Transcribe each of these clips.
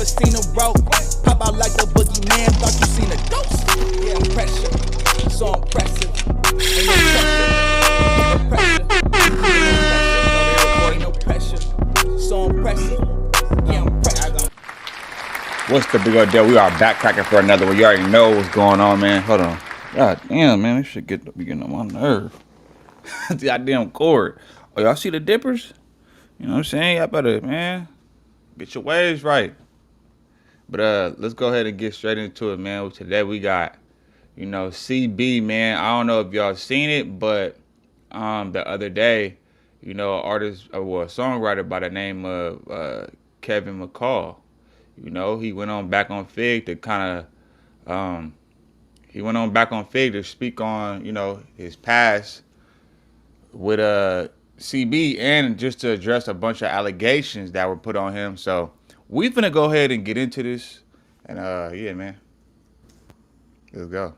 never seen a rope. Pop out like a boogeyman, thought you seen a ghost. Yeah, pressure, so impressive. Ain't no pressure, so impressive. Yeah, I'm pressure. What's the big old deal? We are back cracking for another one. You already know what's going on, man. Hold on. God damn, man. This shit be getting on my nerve. The goddamn cord. Oh, y'all see the dippers? You know what I'm saying? Y'all better, man, get your waves right. But let's go ahead and get straight into it, man. Today we got, CB, man. I don't know if y'all seen it, but the other day, an artist, a songwriter by the name of Kevin McCall. He went on back on Fig to speak on, his past with CB and just to address a bunch of allegations that were put on him. So we finna go ahead and get into this. And yeah, man. Let's go.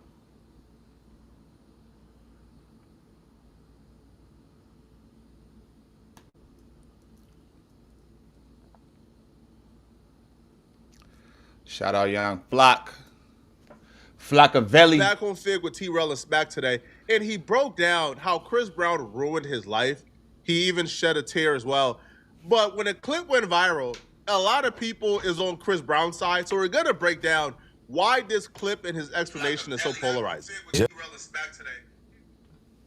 Shout out Young Flockavelli. Back on Fig with T-Rell is back today, and he broke down how Chris Brown ruined his life. He even shed a tear as well. But when the clip went viral, a lot of people is on Chris Brown's side, so we're going to break down why this clip and his explanation is so polarizing.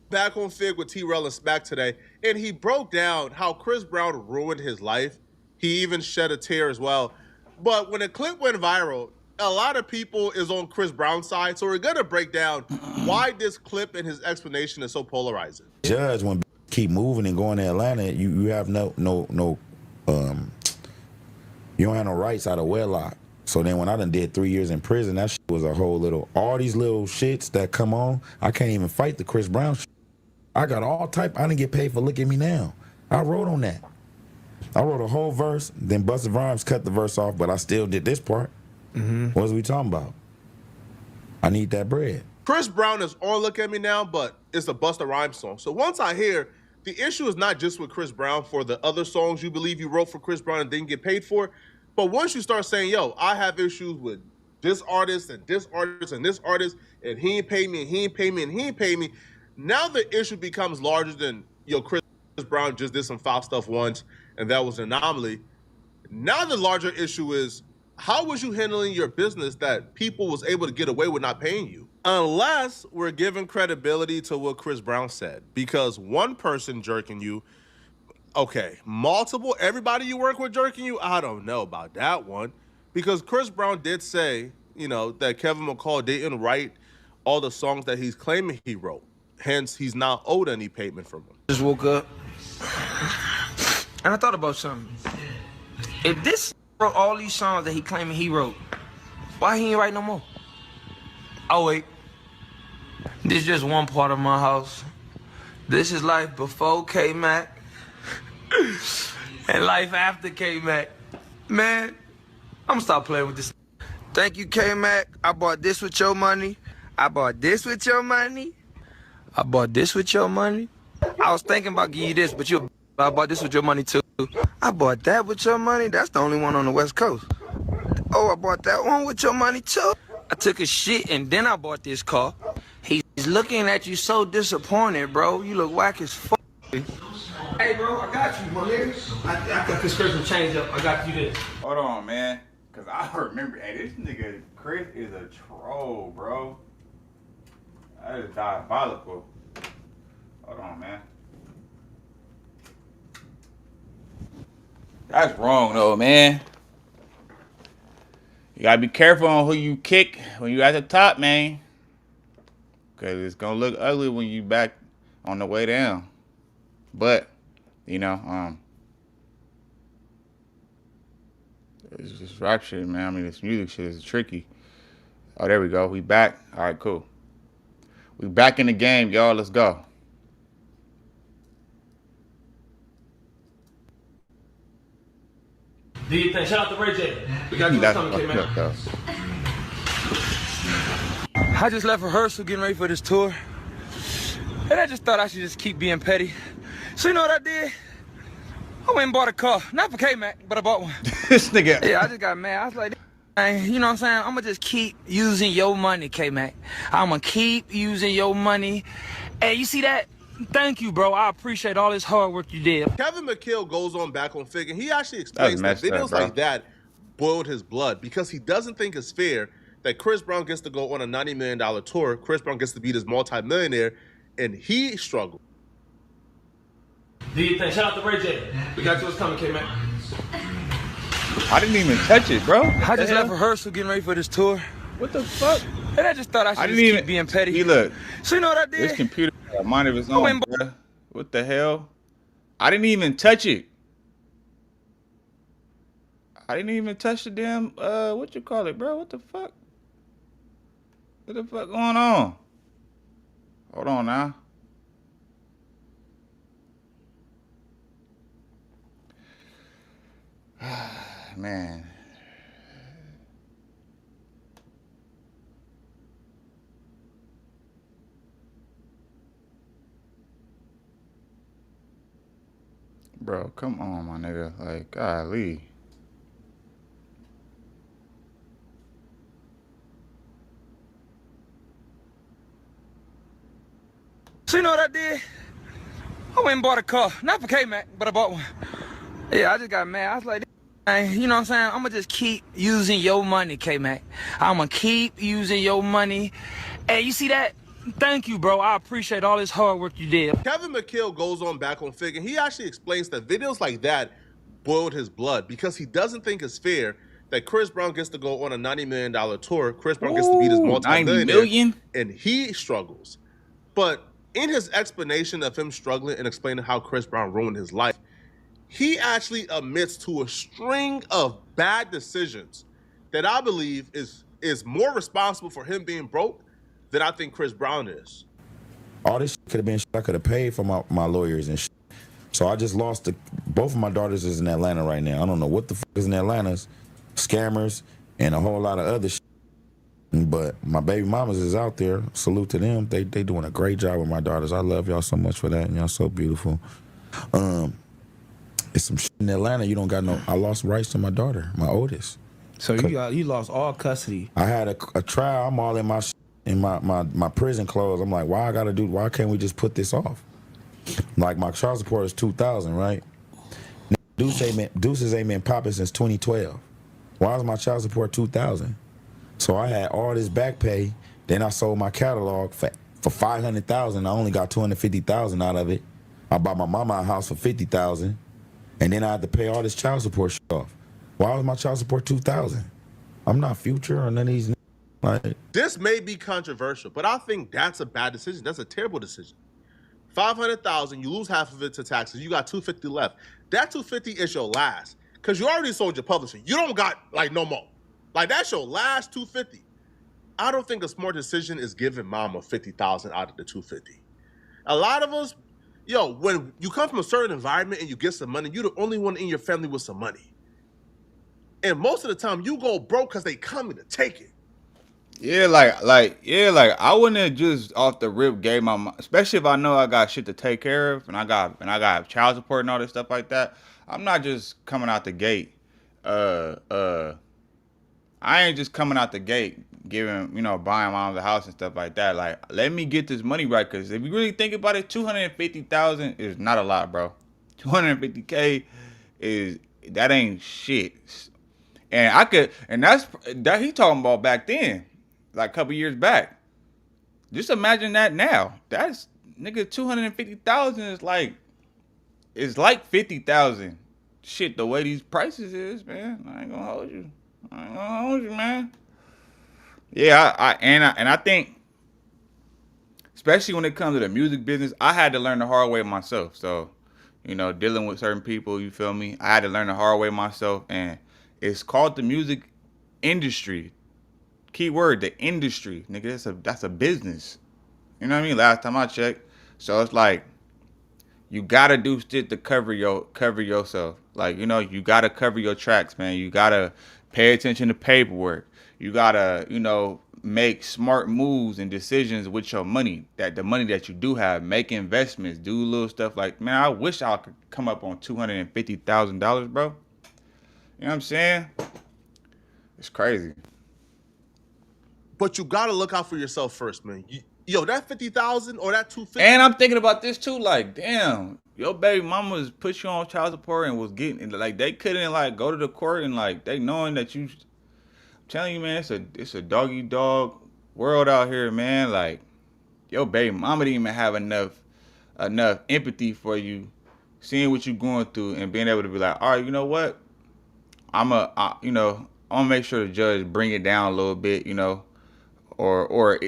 Back on Fig with T-Rell is back today, and he broke down how Chris Brown ruined his life. He even shed a tear as well. But when the clip went viral, a lot of people is on Chris Brown's side, so we're going to break down why this clip and his explanation is so polarizing. Judge, when keep moving and going to Atlanta, you have you don't have no rights out of wedlock. So then when I done did 3 years in prison, that shit was a whole little, all these little shits that come on, I can't even fight the Chris Brown shit. I got all type, I didn't get paid for Look at Me Now. I wrote on that. I wrote a whole verse, then Busta Rhymes cut the verse off, but I still did this part. What was we talking about? I need that bread. Chris Brown is on Look at Me Now, but it's a Busta Rhymes song. So once I hear, the issue is not just with Chris Brown for the other songs you believe you wrote for Chris Brown and didn't get paid for, but once you start saying, yo, I have issues with this artist and this artist and this artist, and he ain't paid me and he ain't paid me and he ain't paid me, now the issue becomes larger than, Chris Brown just did some foul stuff once, and that was an anomaly. Now the larger issue is, how was you handling your business that people was able to get away with not paying you? Unless we're giving credibility to what Chris Brown said. Because one person jerking you, okay, multiple, everybody you work with jerking you, I don't know about that one. Because Chris Brown did say, that Kevin McCall didn't write all the songs that he's claiming he wrote. Hence, he's not owed any payment from him. Just woke up, and I thought about something. If this wrote all these songs that he claiming he wrote, why he ain't write no more? Oh wait, this is just one part of my house. This is life before K-Mac and life after K-Mac. Man, I'm gonna stop playing with this. Thank you, K-Mac. I bought this with your money. I bought this with your money. I bought this with your money. I was thinking about giving you this, but I bought this with your money too. I bought that with your money. That's the only one on the West Coast. Oh, I bought that one with your money too. I took a shit and then I bought this car. He's looking at you so disappointed, bro. You look whack as fuck. Hey, bro, I got you, my nigga. I got this prescription change up. I got you this. Hold on, man. Because I remember, this nigga Chris is a troll, bro. That is diabolical. Hold on, man. That's wrong, though, man. You gotta be careful on who you kick when you at the top, man. Because it's gonna look ugly when you back on the way down. But, it's just rap shit, man. I mean, this music shit is tricky. Oh, there we go. We back. All right, cool. We back in the game, y'all. Let's go. Do you think? Shout out to Ray J. We got you coming, man. I just left rehearsal getting ready for this tour. And I just thought I should just keep being petty. So you know what I did? I went and bought a car. Not for K-Mac, but I bought one. This nigga. Yeah, I just got mad. I was like, you know what I'm saying? I'm gonna just keep using your money, K-Mac. I'm gonna keep using your money. Hey, you see that? Thank you, bro. I appreciate all this hard work you did. Kevin McHale goes on back on Fig, and he actually That's explains that messed up, videos bro. like that boiled his blood because he doesn't think it's fair that Chris Brown gets to go on a $90 million tour. Chris Brown gets to be this multi-millionaire, and he struggled. Do your thing. Shout out to Ray J. We got you what's coming, K-Mac. I didn't even touch it, bro. I just left rehearsal getting ready for this tour. What the fuck? And I just thought I should keep being petty. He look. So you know what I did? This computer got a mind of his own, bro. What the hell? I didn't even touch it. I didn't even touch the damn, what you call it, bro? What the fuck? What the fuck going on? Hold on now. Man. Bro, come on, my nigga. Like, golly. So you know what I did? I went and bought a car. Not for K-Mac, but I bought one. Yeah, I just got mad. I was like, you know what I'm saying? I'm gonna just keep using your money, K-Mac. I'm gonna keep using your money. Hey, you see that? Thank you, bro. I appreciate all this hard work you did. Kevin McHale goes on back on Fig, and he actually explains that videos like that boiled his blood because he doesn't think it's fair that Chris Brown gets to go on a $90 million tour. Chris Brown gets to be this multi-millionaire, 90 million? and he struggles. But in his explanation of him struggling and explaining how Chris Brown ruined his life, he actually admits to a string of bad decisions that I believe is more responsible for him being broke than I think Chris Brown is. All this could have been shit I could have paid for my lawyers and shit. So I just lost both of my daughters is in Atlanta right now. I don't know what the fuck is in Atlanta. Scammers and a whole lot of other shit. But my baby mamas is out there. Salute to them. They doing a great job with my daughters. I love y'all so much for that. And y'all so beautiful. It's some shit in Atlanta. You don't got no. I lost rights to my daughter, my oldest. So you lost all custody. I had a trial. I'm all in my prison clothes. I'm like, why can't we just put this off? Like my child support is $2,000, right? Deuces ain't been popping since 2012. Why is my child support $2,000? So I had all this back pay. Then I sold my catalog for $500,000. I only got $250,000 out of it. I bought my mama a house for $50,000, and then I had to pay all this child support shit off. Why was my child support $2,000? I'm not Future or none of these. Like, this may be controversial, but I think that's a bad decision. That's a terrible decision. $500,000, you lose half of it to taxes. You got $250 left. That $250 is your last, because you already sold your publishing. You don't got like no more. Like that's your last $250. I don't think a smart decision is giving mama $50,000 out of the $250. A lot of us, when you come from a certain environment and you get some money, you're the only one in your family with some money. And most of the time, you go broke because they coming to take it. Yeah, like I wouldn't have just off the rip gave my mom, especially if I know I got shit to take care of and I got child support and all this stuff like that. I'm not just coming out the gate. I ain't just coming out the gate giving, buying mom the house and stuff like that. Like, let me get this money right, because if you really think about it, $250,000 is not a lot, bro. $250K that ain't shit. And that's he talking about back then, like a couple years back. Just imagine that now. That's nigga $250,000 is like 50,000. Shit, the way these prices is, man. I ain't gonna hold you, man. Yeah, I think, especially when it comes to the music business, I had to learn the hard way myself. So, dealing with certain people, you feel me? I had to learn the hard way myself, and it's called the music industry. Key word, the industry, nigga. That's a business. You know what I mean? Last time I checked. So it's like, you gotta do shit to cover yourself. Like, you gotta cover your tracks, man. You gotta pay attention to paperwork. You gotta, make smart moves and decisions with your money. That the money that you do have, make investments, do little stuff like, man, I wish I could come up on $250,000, bro. You know what I'm saying? It's crazy. But you gotta look out for yourself first, man. Yo, that 50,000 or that 250. And I'm thinking about this too. Like, damn, your baby mama was put you on child support and was getting like they couldn't like go to the court and like they knowing that you. I'm telling you, man, it's a doggy dog world out here, man. Like, your baby mama didn't even have enough empathy for you, seeing what you're going through and being able to be like, all right, you know what? I'm gonna make sure the judge bring it down a little bit, you know, or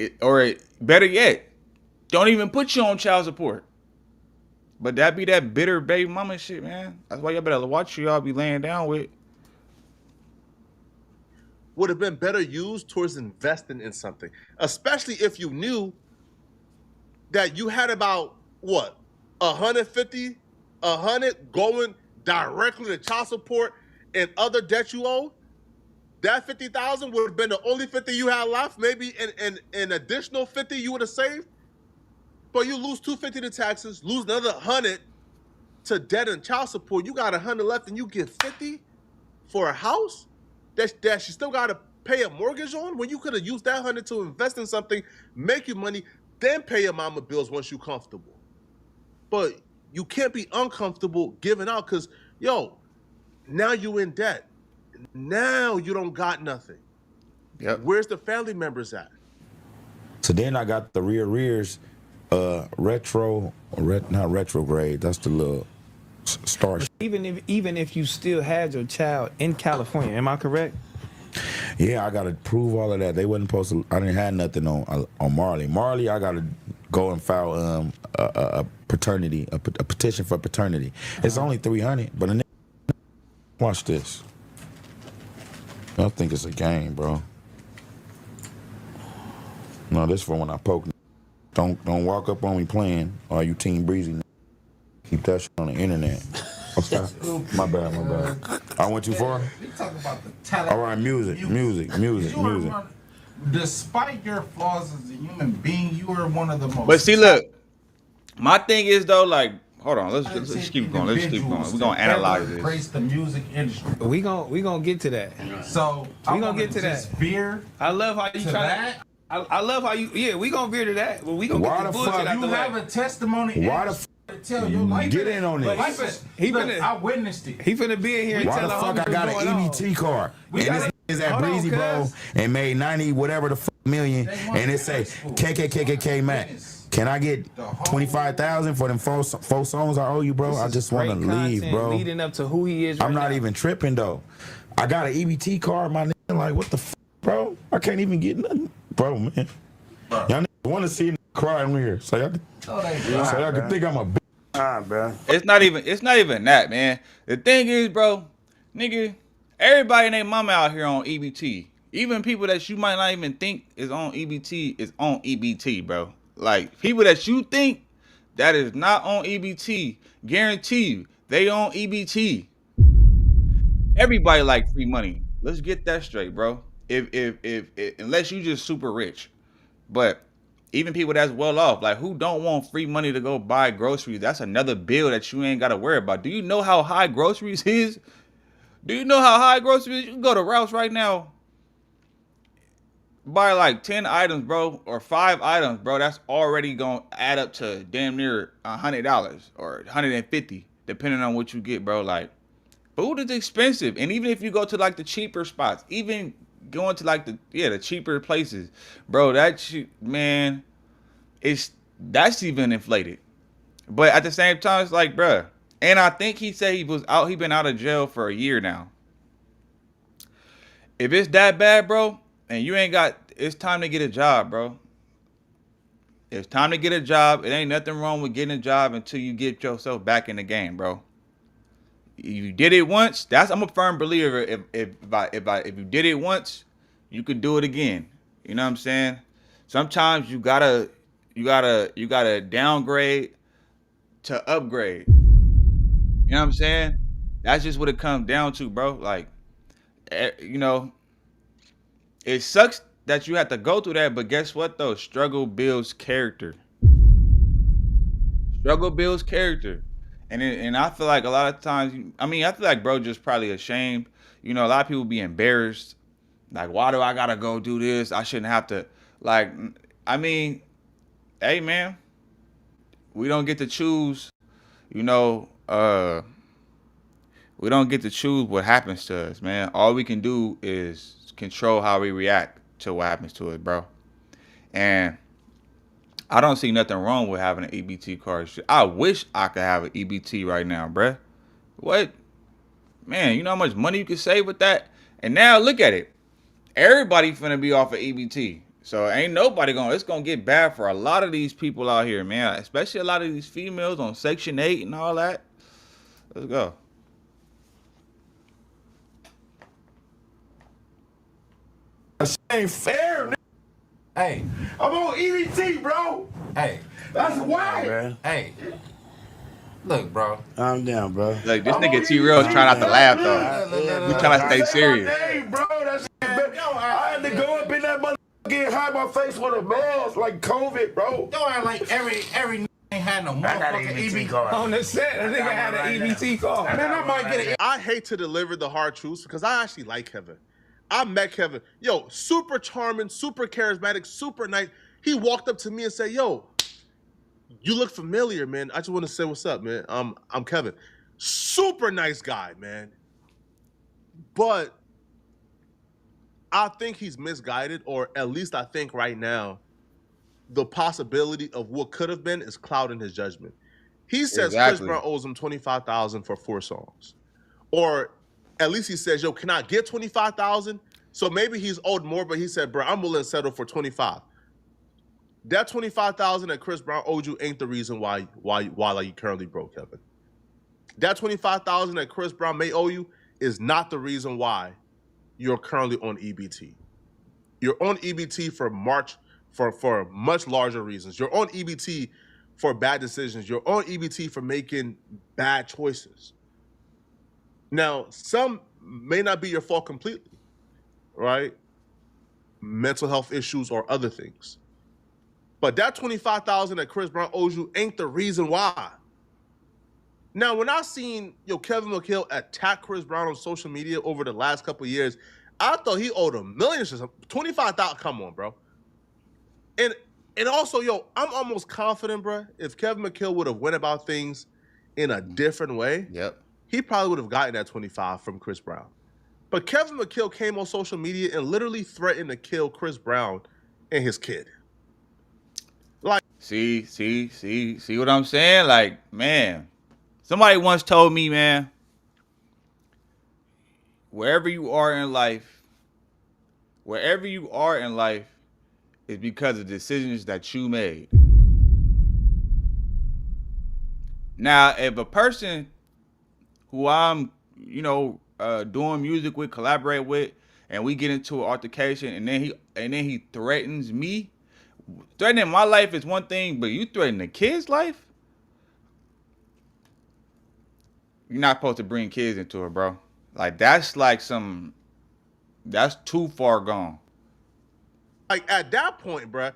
better yet, don't even put you on child support. But that be that bitter baby mama shit, man. That's why y'all better watch who y'all be laying down with. Would have been better used towards investing in something, especially if you knew that you had about what 150, 100 going directly to child support and other debt you owe. That 50,000 would have been the only 50 you had left. Maybe an additional 50 you would have saved. But you lose 250 to taxes, lose another 100 to debt and child support. You got 100 left, and you get 50 for a house that you still got to pay a mortgage on. When you could have used that 100 to invest in something, make you money, then pay your mama bills once you're comfortable. But you can't be uncomfortable giving out because, yo, now you in debt. Now you don't got nothing. Yep. Where's the family members at? So then I got the rears, not retrograde. That's the little star. Even if you still had your child in California, am I correct? Yeah, I gotta prove all of that. They wasn't supposed to. I didn't have nothing on Marley. Marley, I gotta go and file a paternity, a petition for paternity. It's only $300, but watch this. I think it's a game, bro. No, this for when I poke. Don't walk up on me playing. Or you Team Breezy? Keep that shit on the internet. Okay. My bad. I went too far. You talk about the talent. All right, music. Despite your flaws as a human being, you are one of the most. But see, look, my thing is though, like, hold on, let's keep going. We're gonna analyze this. Embrace the music industry. We gonna get to that. So We gonna get to that. Veer. I love how you to try that. I love how you. Yeah, we gonna veer to that. But we gonna Why get the the bullshit fuck out You the have way. a testimony. Why the to tell your life. Get in on But this. he Look, finna- I witnessed it. He finna be in here and Why tell the the fuck homie I got what's an going on. EBT card? We And got this it. is at Hold on, Breezy Bro cuz. and made 90 whatever the fuck million, and it say KKKKK Mac. Can I get 25,000 for them four songs I owe you, bro? I just want to Great leave, content bro. leading up to who he is. I'm right not now. even tripping though. I got an EBT card, my nigga. Like what the fuck, bro? I can't even get nothing, bro, man. Y'all niggas want to see me cry in here, so y'all can think I'm a bitch. Bro. It's not even that, man. The thing is, bro, nigga, everybody and their mama out here on EBT. Even people that you might not even think is on EBT is on EBT, bro. Like, people that you think that is not on EBT, guarantee you, they on EBT. Everybody like free money. Let's get that straight, bro. If unless you just super rich. But even people that's well off, like who don't want free money to go buy groceries? That's another bill that you ain't gotta worry about. Do you know how high groceries is? Do you know how high groceries is? You can go to Rouse right now, buy like 10 items, bro, or 5 items, bro. That's already gonna add up to damn near $100 or $150, depending on what you get, bro. Like, food is expensive, and even if you go to like the cheaper spots, even going to like the cheaper places, bro, man, that's even inflated. But at the same time, it's like, bro, and I think he said he been out of jail for a year now. If it's that bad, bro, and you ain't got, it's time to get a job, bro. It's time to get a job. It ain't nothing wrong with getting a job until you get yourself back in the game, bro. You did it once. I'm a firm believer. If you did it once, you could do it again. You know what I'm saying? Sometimes you gotta downgrade to upgrade. You know what I'm saying? That's just what it comes down to, bro. Like, you know, it sucks that you have to go through that, but guess what though? Struggle builds character. Struggle builds character. And I feel like a lot of times, I mean, I feel like bro just probably ashamed. You know, a lot of people be embarrassed. Like, why do I gotta go do this? I shouldn't have to. Like, I mean, hey man, we don't get to choose. You know, we don't get to choose what happens to us, man. All we can do is control how we react to what happens to us, bro. And I don't see nothing wrong with having an EBT card. I wish I could have an EBT right now, bruh. What? Man, you know how much money you can save with that? And now look at it. Everybody finna be off of EBT. So ain't nobody it's gonna get bad for a lot of these people out here, man. Especially a lot of these females on Section 8 and all that. Let's go. That ain't fair, nigga. Hey, I'm on EBT, bro. Hey, that's why. Bro. Hey, look, bro. Calm down, bro. Like this nigga T-Real's trying not to laugh though. We trying to stay serious. Hey, bro, that's I had to go up in that motherfucker and hide my face with a mask like COVID, bro. Don't act like every ain't had no motherfucking EBT card. On the set, I think I had an EBT card. Man, I might get it. I hate to deliver the hard truths because I actually like Kevin. I met Kevin. Yo, super charming, super charismatic, super nice. He walked up to me and said, yo, you look familiar, man. I just want to say what's up, man. I'm Kevin. Super nice guy, man. But I think he's misguided, or at least I think right now the possibility of what could have been is clouding his judgment. He says Chris Brown owes him $25,000 for 4 songs. Or at least he says, yo, can I get $25,000? So maybe he's owed more, but he said, bro, I'm willing to settle for 25. That $25,000 that Chris Brown owed you ain't the reason why you currently broke, Kevin. That $25,000 that Chris Brown may owe you is not the reason why you're currently on EBT. You're on EBT for much larger reasons. You're on EBT for bad decisions. You're on EBT for making bad choices. Now, some may not be your fault completely, right? Mental health issues or other things. But that $25,000 that Chris Brown owes you ain't the reason why. Now, when I seen Kevin McHale attack Chris Brown on social media over the last couple of years, I thought he owed him millions or something. $25,000, come on, bro. And also, I'm almost confident, bro, if Kevin McHale would have went about things in a different way, he probably would have gotten that 25 from Chris Brown. But Kevin McHale came on social media and literally threatened to kill Chris Brown and his kid. Like, see what I'm saying? Like, man, somebody once told me, man, wherever you are in life is because of decisions that you made. Now, if a person who I'm, doing music with, collaborate with, and we get into an altercation, and then he threatens me. Threatening my life is one thing, but you threaten the kid's life? You're not supposed to bring kids into it, bro. Like, that's too far gone. Like, at that point, bro, at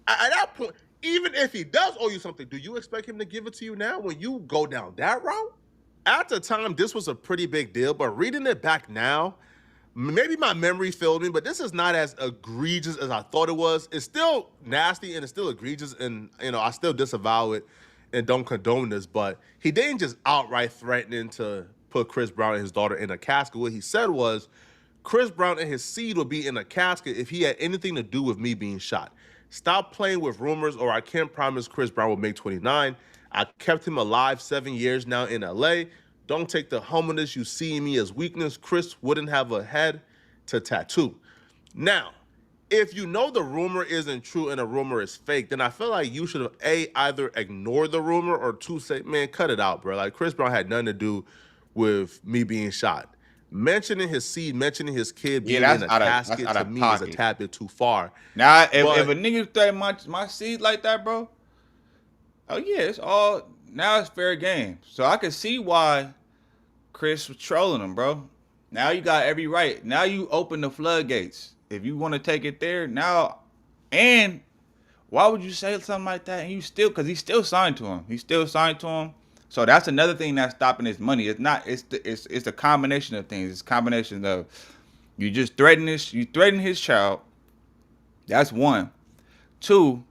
that point, even if he does owe you something, do you expect him to give it to you now when you go down that route? At the time, this was a pretty big deal, but reading it back now, maybe my memory failed me, but this is not as egregious as I thought it was. It's still nasty and it's still egregious, and I still disavow it and don't condone this, but he didn't just outright threatening to put Chris Brown and his daughter in a casket. What he said was, Chris Brown and his seed would be in a casket if he had anything to do with me being shot. Stop playing with rumors, or I can't promise Chris Brown will make 29. I kept him alive 7 years now in LA. Don't take the humbleness you see in me as weakness. Chris wouldn't have a head to tattoo. Now, if you know the rumor isn't true and a rumor is fake, then I feel like you should have, either ignore the rumor, or 2, say, man, cut it out, bro. Like, Chris Brown had nothing to do with me being shot. Mentioning his seed, mentioning his kid being in a casket, to me is a tad bit too far. Now, if a nigga threaten my seed like that, bro, oh yeah, now it's fair game. So I can see why Chris was trolling him, bro. Now you got every right. Now you open the floodgates. If you want to take it there now, and Why would you say something like that? And you still, because he's still signed to him. He's still signed to him. So that's another thing that's stopping his money. It's not. It's a combination of things. It's a combination of you just threaten this. You threaten his child. That's one. Two,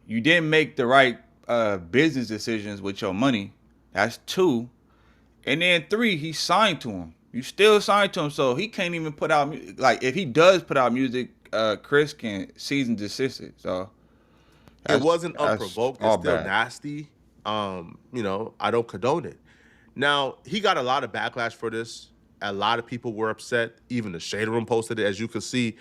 you didn't make the right business decisions with your money. That's two. And then three, he signed to him. You still signed to him, so he can't even put out like if he does put out music, Chris can cease and desist it. So it wasn't unprovoked. It's still bad. nasty. You know, I don't condone it. Now, he got a lot of backlash for this. A lot of people were upset. Even the Shade Room posted it, as you can see.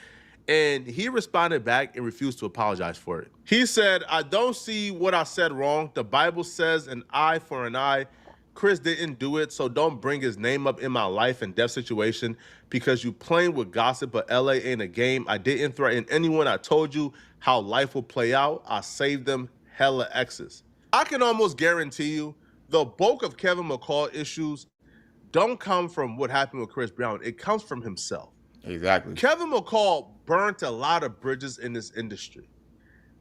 And he responded back and refused to apologize for it. He said, I don't see what I said wrong. The Bible says an eye for an eye. Chris didn't do it, so don't bring his name up in my life and death situation because you playing with gossip, but LA ain't a game. I didn't threaten anyone. I told you how life will play out. I saved them hella X's. I can almost guarantee you the bulk of Kevin McCall issues don't come from what happened with Chris Brown. It comes from himself. Exactly. Kevin McCall burnt a lot of bridges in this industry.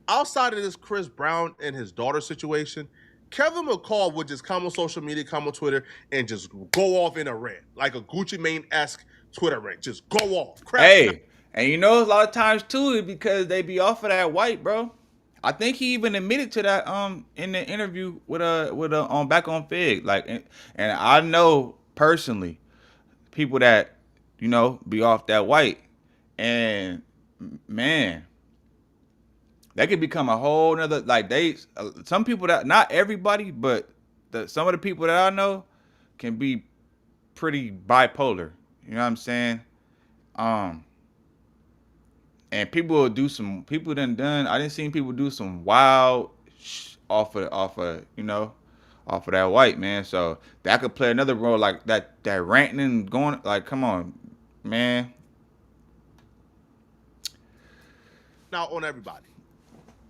Outside of this Chris Brown and his daughter situation, Kevin McCall would just come on social media, come on Twitter, and just go off in a rant, like a Gucci Mane-esque Twitter rant. Just go off. Hey, and you know, a lot of times too, is because they be off of that white, bro. I think he even admitted to that in the interview with on Back on Fig. Like, and I know personally people that be off that white, and man, that could become a whole nother, like, some people that, not everybody, but some of the people that I know can be pretty bipolar. You know what I'm saying? And people will do some, people I didn't see people do some wild off of that white, man. So that could play another role, like that ranting and going, like, come on, man. Now on everybody.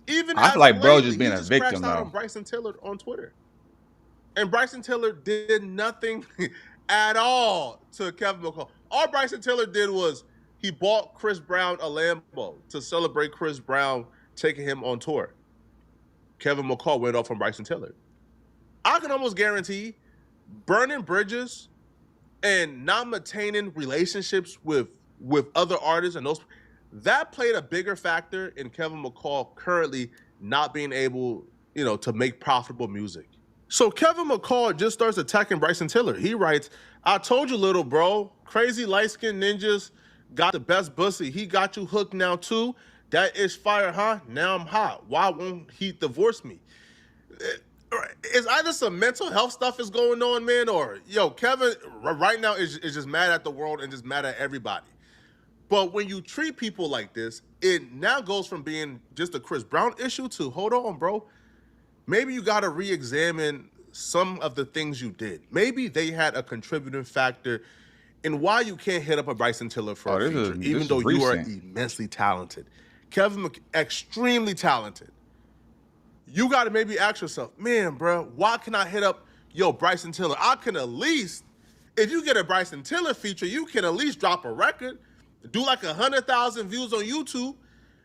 Even I feel like bro just being a victim, out though. on Bryson Tiller on Twitter. And Bryson Tiller did nothing at all to Kevin McCall. All Bryson Tiller did was he bought Chris Brown a Lambo to celebrate Chris Brown taking him on tour. Kevin McCall went off on Bryson Tiller. I can almost guarantee burning bridges and not maintaining relationships with other artists and those, that played a bigger factor in Kevin McCall currently not being able, to make profitable music. So Kevin McCall just starts attacking Bryson Tiller. He writes, I told you, little bro, crazy light-skinned ninjas got the best pussy. He got you hooked now too. That is fire, huh? Now I'm hot. Why won't he divorce me? It's either some mental health stuff is going on, man, or Kevin right now is just mad at the world and just mad at everybody. But when you treat people like this, it now goes from being just a Chris Brown issue to, hold on, bro. Maybe you got to re-examine some of the things you did. Maybe they had a contributing factor in why you can't hit up a Bryson Tiller for a feature, even though you are immensely talented. Kevin, extremely talented. You got to maybe ask yourself, man, bro, why can I hit up, Bryson Tiller? I can at least, if you get a Bryson Tiller feature, you can at least drop a record, do like 100,000 views on YouTube,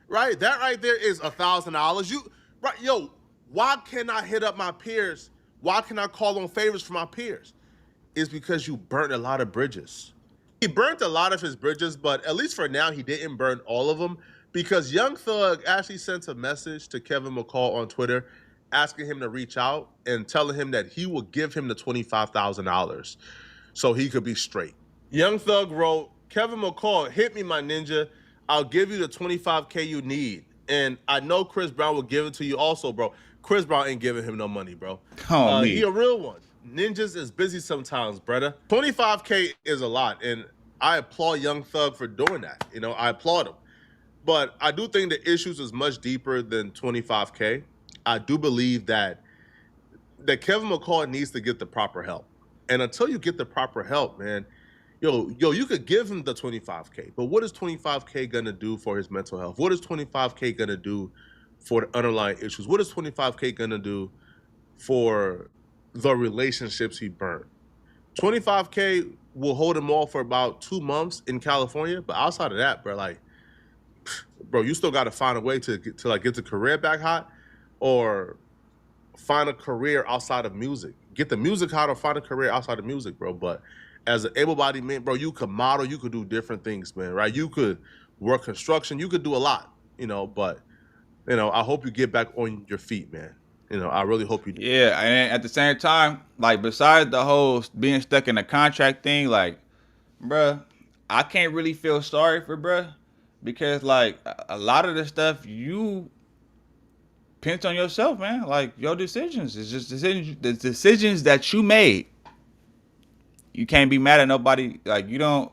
right? That right there is $1,000. Why can't I hit up my peers? Why can I call on favors for my peers? It's because you burnt a lot of bridges. He burnt a lot of his bridges, but at least for now, he didn't burn all of them because Young Thug actually sent a message to Kevin McCall on Twitter asking him to reach out and telling him that he will give him the $25,000 so he could be straight. Young Thug wrote, Kevin McCall, hit me, my ninja. I'll give you the $25K you need. And I know Chris Brown will give it to you also, bro. Chris Brown ain't giving him no money, bro. He a real one. Ninjas is busy sometimes, brother. $25K is a lot, and I applaud Young Thug for doing that. I applaud him. But I do think the issues is much deeper than $25K. I do believe that Kevin McCall needs to get the proper help. And until you get the proper help, man, you could give him the $25K, but what is $25K gonna do for his mental health? What is $25K gonna do for the underlying issues? What is $25K gonna do for the relationships he burned? $25K will hold him off for about 2 months in California, but outside of that, bro, like, bro, you still got to find a way to get the career back hot, or find a career outside of music. Get the music hot or find a career outside of music, bro. But as an able-bodied man, bro, you could model, you could do different things, man, right? You could work construction, you could do a lot, you know, but, you know, I hope you get back on your feet, man. You know, I really hope you do. Yeah, and at the same time, like, besides the whole being stuck in a contract thing, like, bruh, I can't really feel sorry for bruh, because, like, a lot of the stuff you pinch on yourself, man. Like, your decisions. It's just the decisions that you made. You can't be mad at nobody. Like, you don't,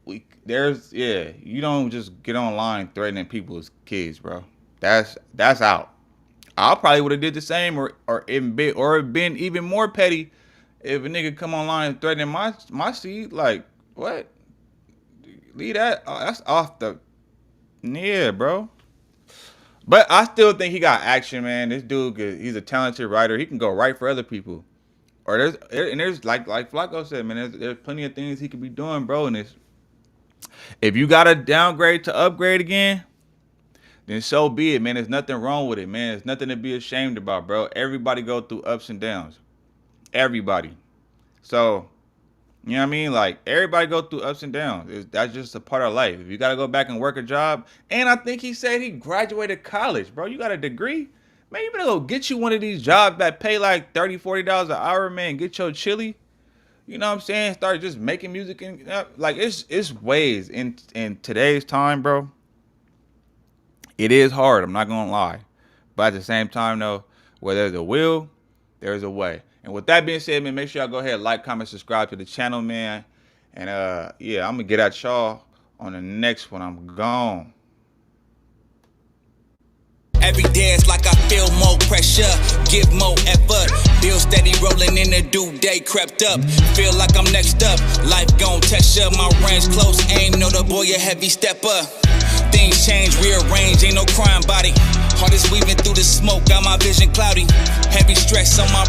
you don't just get online threatening people's kids, bro. That's out. I probably would have did the same, or been even more petty if a nigga come online threatening my seed. Like, what? Leave that. That's off the. Yeah, bro. But I still think he got action, man. This dude, he's a talented writer. He can go write for other people. Or there's like Flacco said, man. There's plenty of things he could be doing, bro. And if you gotta downgrade to upgrade again, then so be it, man. There's nothing wrong with it, man. There's nothing to be ashamed about, bro. Everybody go through ups and downs. Everybody. So, you know what I mean? Like, everybody go through ups and downs. That's just a part of life. If you got to go back and work a job, and I think he said he graduated college, bro. You got a degree? Man, you better go get you one of these jobs that pay like $30, $40 an hour, man. Get your chili. You know what I'm saying? Start just making music. And like, it's ways in today's time, bro. It is hard, I'm not gonna lie. But at the same time, though, where there's a will, there's a way. And with that being said, man, make sure y'all go ahead, like, comment, subscribe to the channel, man. And yeah, I'm gonna get at y'all on the next one. I'm gone. Every day it's like I feel more pressure, give more effort. Bill steady rolling in the due day crept up. Feel like I'm next up, life gon' test ya. My range close aim, know the boy a heavy stepper. Things change, rearrange, ain't no crime body. Heart is weaving through the smoke, got my vision cloudy. Heavy stress on my